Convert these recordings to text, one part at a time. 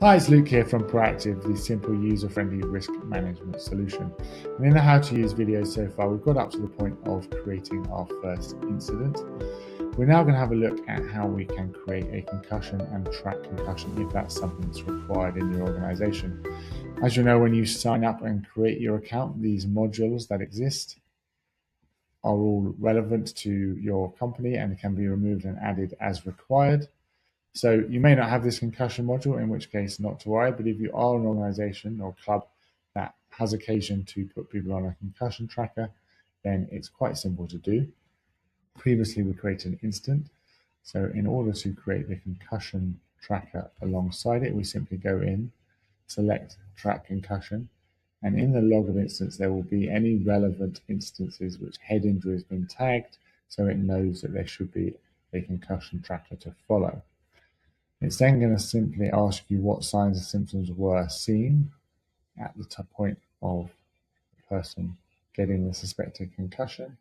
Hi, it's Luke here from Proactive, the simple user-friendly risk management solution. And in the how to use video so far, we've got up to the point of creating our first incident. We're now going to have a look at how we can create a concussion and track concussion if that's something that's required in your organization. As you know, when you sign up and create your account, these modules that exist are all relevant to your company and can be removed and added as required. So you may not have this concussion module, in which case not to worry, but if you are an organization or club that has occasion to put people on a concussion tracker, then it's quite simple to do. Previously, we created an instance. So in order to create the concussion tracker alongside it, we simply go in, select track concussion, and in the log of instance, there will be any relevant instances which head injury has been tagged, so it knows that there should be a concussion tracker to follow. It's then going to simply ask you what signs and symptoms were seen at the point of the person getting the suspected concussion.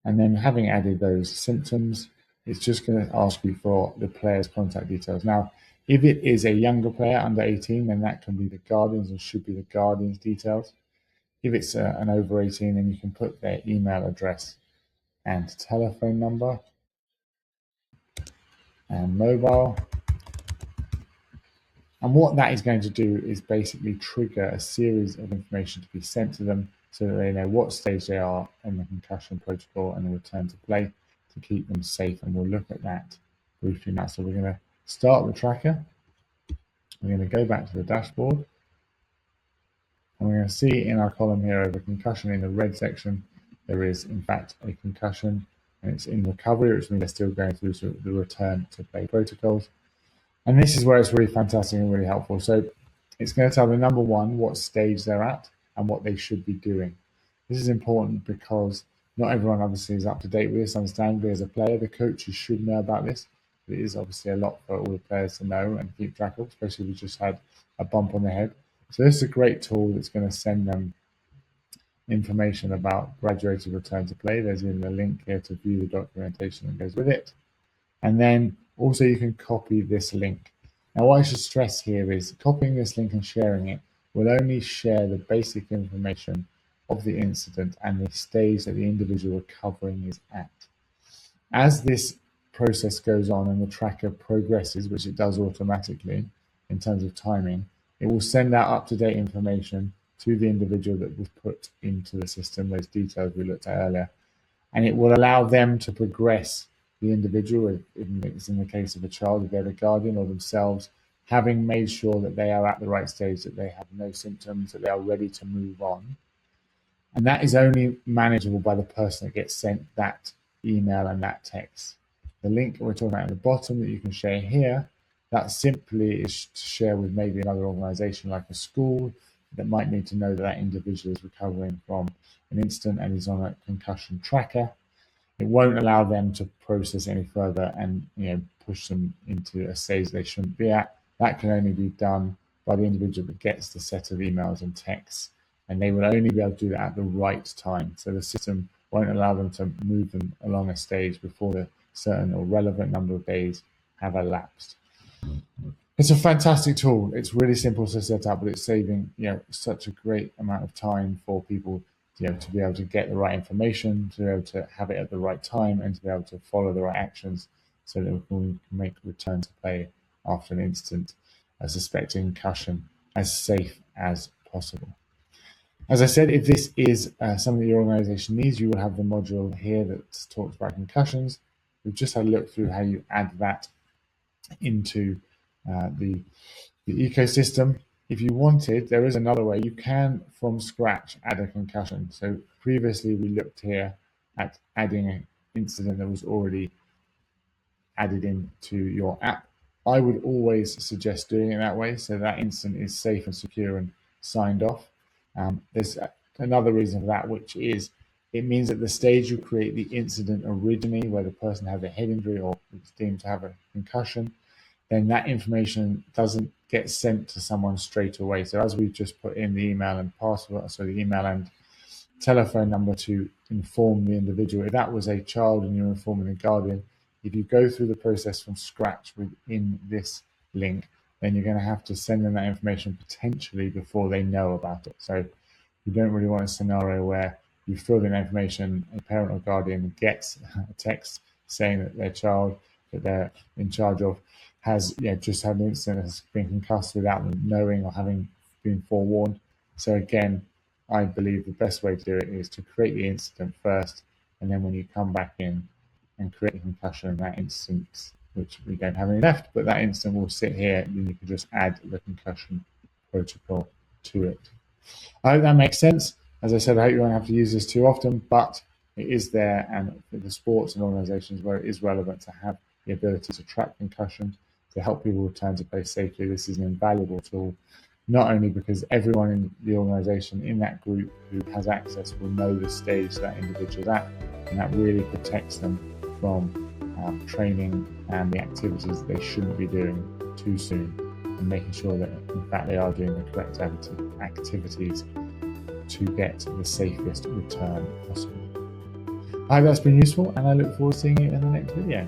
And then having added those symptoms, it's just going to ask you for the player's contact details. Now, if it is a younger player under 18, then that can be the guardians and should be the guardians' details. If it's an over 18, then you can put their email address and telephone number and mobile. And what that is going to do is basically trigger a series of information to be sent to them so that they know what stage they are in the concussion protocol and the return to play to keep them safe. And we'll look at that briefly now. So we're going to start the tracker. We're going to go back to the dashboard. And we're going to see in our column here over concussion in the red section, there is in fact a concussion and it's in recovery, which means they're still going through the return to play protocols. And this is where it's really fantastic and really helpful. So it's going to tell the number one what stage they're at and what they should be doing. This is important because not everyone obviously is up to date with this. Understandably, as a player, the coaches should know about this. It is obviously a lot for all the players to know and keep track of, especially if you just had a bump on the head. So this is a great tool that's going to send them information about graduated return to play. There's even a link here to view the documentation that goes with it. And then also you can copy this link. Now what I should stress here is copying this link and sharing it will only share the basic information of the incident and the stage that the individual recovering is at. As this process goes on and the tracker progresses, which it does automatically in terms of timing, it will send out up-to-date information to the individual that was put into the system, those details we looked at earlier, and it will allow them to progress the individual, if it's in the case of a child, if they're the guardian or themselves, having made sure that they are at the right stage, that they have no symptoms, that they are ready to move on. And that is only manageable by the person that gets sent that email and that text. The link we're talking about at the bottom that you can share here, that simply is to share with maybe another organization like a school that might need to know that that individual is recovering from an incident and is on a concussion tracker. It won't allow them to process any further and push them into a stage they shouldn't be at. That can only be done by the individual that gets the set of emails and texts, and they will only be able to do that at the right time. So the system won't allow them to move them along a stage before the certain or relevant number of days have elapsed. It's a fantastic tool. It's really simple to set up, but it's saving such a great amount of time for people to be able to get the right information, to be able to have it at the right time, and to be able to follow the right actions so that we can make return to play after an incident, suspecting concussion, as safe as possible. As I said, if this is something your organization needs, you will have the module here that talks about concussions. We've just had a look through how you add that into the ecosystem. If you wanted, there is another way. You can, from scratch, add a concussion. So previously we looked here at adding an incident that was already added into your app. I would always suggest doing it that way so that incident is safe and secure and signed off. There's another reason for that, which is it means at the stage you create the incident originally, where the person has a head injury or is deemed to have a concussion, then that information doesn't get sent to someone straight away. So as we've just put in the email and password, so the email and telephone number to inform the individual, if that was a child and you're informing the guardian, if you go through the process from scratch within this link, then you're going to have to send them that information potentially before they know about it. So you don't really want a scenario where you fill in information, a parent or guardian gets a text saying that their child that they're in charge of has just had an incident, has been concussed without them knowing or having been forewarned. So again, I believe the best way to do it is to create the incident first, and then when you come back in and create a concussion in that instance, which we don't have any left, but that instant will sit here, and then you can just add the concussion protocol to it. I hope that makes sense. As I said, I hope you won't have to use this too often, but it is there, and for the sports and organisations where it is relevant to have the ability to track concussions, to help people return to play safely, this is an invaluable tool, not only because everyone in the organisation in that group who has access will know the stage that individual is at, and that really protects them from training and the activities that they shouldn't be doing too soon, and making sure that in fact they are doing the correct activities to get the safest return possible. I hope that's been useful, and I look forward to seeing you in the next video.